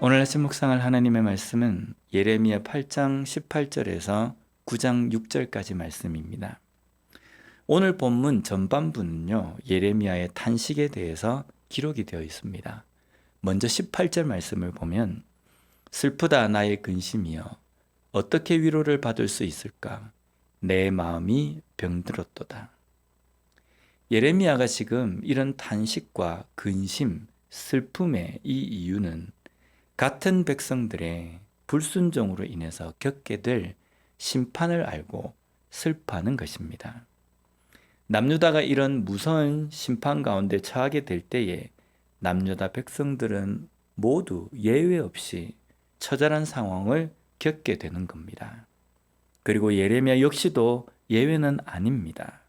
오늘 아침 묵상할 하나님의 말씀은 예레미야 8장 18절에서 9장 6절까지 말씀입니다. 오늘 본문 전반부는요, 예레미야의 탄식에 대해서 기록이 되어 있습니다. 먼저 18절 말씀을 보면 슬프다 나의 근심이여 어떻게 위로를 받을 수 있을까? 내 마음이 병들었도다. 예레미야가 지금 이런 탄식과 근심, 슬픔의 이 이유는 같은 백성들의 불순종으로 인해서 겪게 될 심판을 알고 슬퍼하는 것입니다. 남유다가 이런 무서운 심판 가운데 처하게 될 때에 남유다 백성들은 모두 예외 없이 처절한 상황을 겪게 되는 겁니다. 그리고 예레미야 역시도 예외는 아닙니다.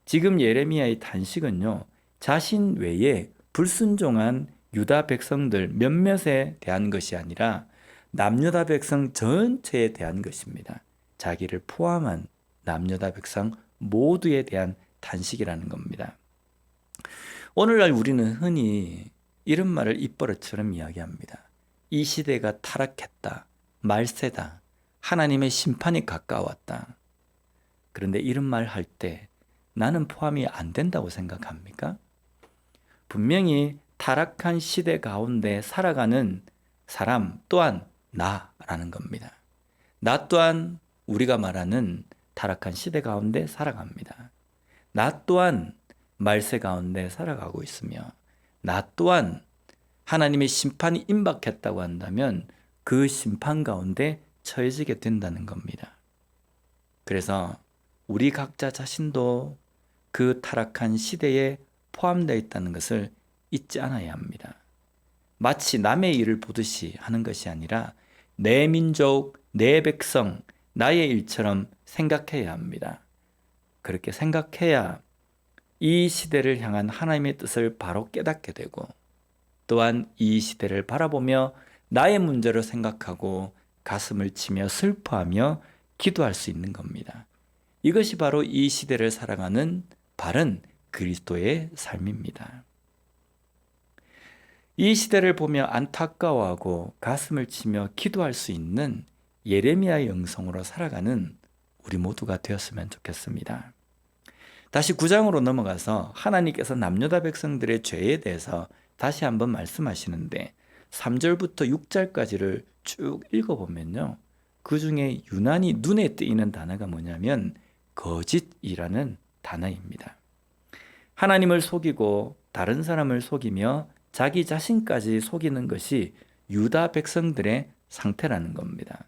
지금 예레미야의 탄식은요, 자신 외에 불순종한 유다 백성들 몇몇에 대한 것이 아니라 남유다 백성 전체에 대한 것입니다. 자기를 포함한 남유다 백성 모두에 대한 탄식이라는 겁니다. 오늘날 우리는 흔히 이런 말을 입버릇처럼 이야기합니다. 이 시대가 타락했다, 말세다, 하나님의 심판이 가까웠다. 그런데 이런 말 할 때 나는 포함이 안 된다고 생각합니까? 분명히 타락한 시대 가운데 살아가는 사람 또한 나라는 겁니다. 나 또한 우리가 말하는 타락한 시대 가운데 살아갑니다. 나 또한 말세 가운데 살아가고 있으며 나 또한 하나님의 심판이 임박했다고 한다면 그 심판 가운데 처해지게 된다는 겁니다. 그래서 우리 각자 자신도 그 타락한 시대에 포함되어 있다는 것을 잊지 않아야 합니다. 마치 남의 일을 보듯이 하는 것이 아니라 내 민족, 내 백성, 나의 일처럼 생각해야 합니다. 그렇게 생각해야 이 시대를 향한 하나님의 뜻을 바로 깨닫게 되고 또한 이 시대를 바라보며 나의 문제로 생각하고 가슴을 치며 슬퍼하며 기도할 수 있는 겁니다. 이것이 바로 이 시대를 살아가는 바른 그리스도의 삶입니다. 이 시대를 보며 안타까워하고 가슴을 치며 기도할 수 있는 예레미야의 영성으로 살아가는 우리 모두가 되었으면 좋겠습니다. 다시 9장으로 넘어가서 하나님께서 남유다 백성들의 죄에 대해서 다시 한번 말씀하시는데 3절부터 6절까지를 쭉 읽어보면요, 그 중에 유난히 눈에 띄는 단어가 뭐냐면 거짓이라는 단어입니다. 하나님을 속이고 다른 사람을 속이며 자기 자신까지 속이는 것이 유다 백성들의 상태라는 겁니다.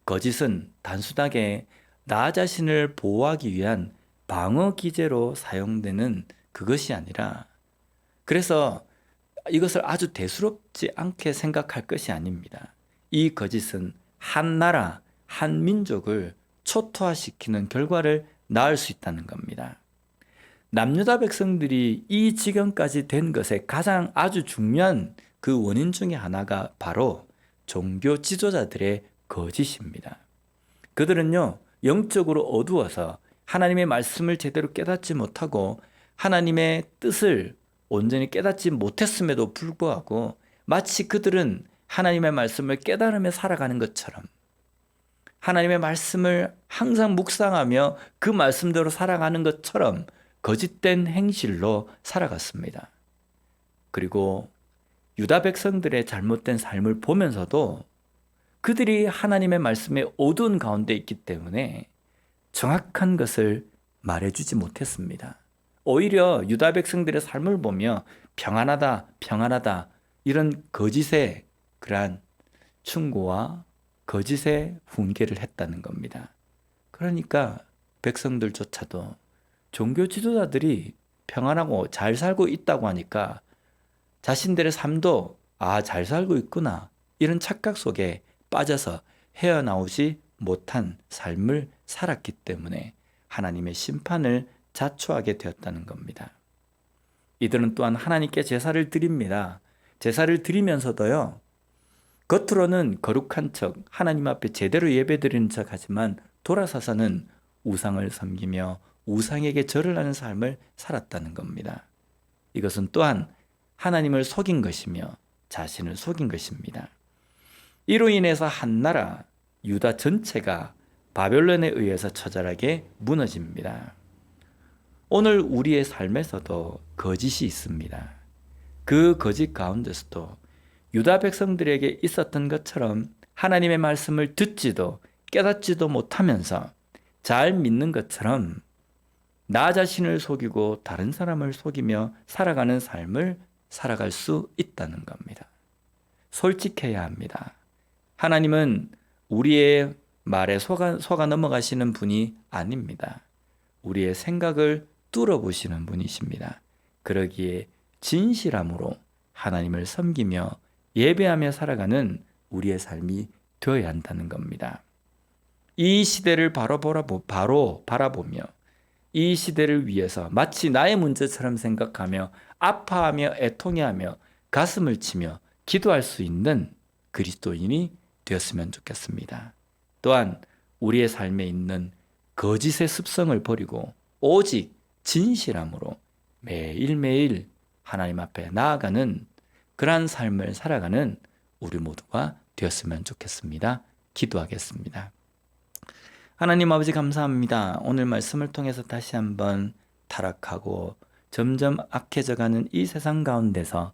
거짓은 단순하게 나 자신을 보호하기 위한 방어 기제로 사용되는 그것이 아니라, 그래서 이것을 아주 대수롭지 않게 생각할 것이 아닙니다. 이 거짓은 한 나라, 한 민족을 초토화시키는 결과를 낳을 수 있다는 겁니다. 남유다 백성들이 이 지경까지 된 것에 가장 아주 중요한 그 원인 중에 하나가 바로 종교 지도자들의 거짓입니다. 그들은요, 영적으로 어두워서 하나님의 말씀을 제대로 깨닫지 못하고 하나님의 뜻을 온전히 깨닫지 못했음에도 불구하고 마치 그들은 하나님의 말씀을 깨달으며 살아가는 것처럼 하나님의 말씀을 항상 묵상하며 그 말씀대로 살아가는 것처럼 거짓된 행실로 살아갔습니다. 그리고 유다 백성들의 잘못된 삶을 보면서도 그들이 하나님의 말씀의 어두운 가운데 있기 때문에 정확한 것을 말해주지 못했습니다. 오히려 유다 백성들의 삶을 보며 평안하다, 평안하다 이런 거짓의 그러한 충고와 거짓의 훈계를 했다는 겁니다. 그러니까 백성들조차도 종교 지도자들이 평안하고 잘 살고 있다고 하니까 자신들의 삶도 잘 살고 있구나 이런 착각 속에 빠져서 헤어나오지 못한 삶을 살았기 때문에 하나님의 심판을 자초하게 되었다는 겁니다. 이들은 또한 하나님께 제사를 드립니다. 제사를 드리면서도요, 겉으로는 거룩한 척 하나님 앞에 제대로 예배드리는 척 하지만 돌아서서는 우상을 섬기며 우상에게 절을 하는 삶을 살았다는 겁니다. 이것은 또한 하나님을 속인 것이며 자신을 속인 것입니다. 이로 인해서 한 나라, 유다 전체가 바벨론에 의해서 처절하게 무너집니다. 오늘 우리의 삶에서도 거짓이 있습니다. 그 거짓 가운데서도 유다 백성들에게 있었던 것처럼 하나님의 말씀을 듣지도 깨닫지도 못하면서 잘 믿는 것처럼 나 자신을 속이고 다른 사람을 속이며 살아가는 삶을 살아갈 수 있다는 겁니다. 솔직해야 합니다. 하나님은 우리의 말에 속아 넘어가시는 분이 아닙니다. 우리의 생각을 뚫어보시는 분이십니다. 그러기에 진실함으로 하나님을 섬기며 예배하며 살아가는 우리의 삶이 되어야 한다는 겁니다. 이 시대를 바로 바라보며 이 시대를 위해서 마치 나의 문제처럼 생각하며 아파하며 애통해하며 가슴을 치며 기도할 수 있는 그리스도인이 되었으면 좋겠습니다. 또한 우리의 삶에 있는 거짓의 습성을 버리고 오직 진실함으로 매일매일 하나님 앞에 나아가는 그러한 삶을 살아가는 우리 모두가 되었으면 좋겠습니다. 기도하겠습니다. 하나님 아버지 감사합니다. 오늘 말씀을 통해서 다시 한번 타락하고 점점 악해져가는 이 세상 가운데서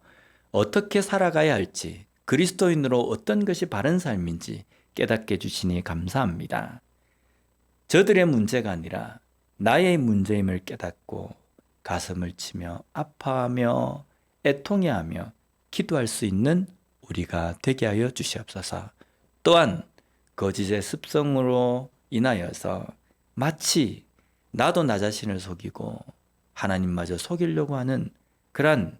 어떻게 살아가야 할지, 그리스도인으로 어떤 것이 바른 삶인지 깨닫게 해주시니 감사합니다. 저들의 문제가 아니라 나의 문제임을 깨닫고 가슴을 치며 아파하며 애통해하며 기도할 수 있는 우리가 되게 하여 주시옵소서. 또한 거짓의 습성으로 인하여서 마치 나도 나 자신을 속이고 하나님마저 속이려고 하는 그런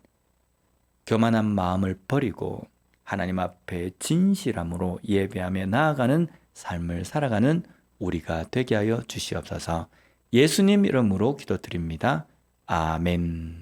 교만한 마음을 버리고 하나님 앞에 진실함으로 예배하며 나아가는 삶을 살아가는 우리가 되게 하여 주시옵소서. 예수님 이름으로 기도드립니다. 아멘.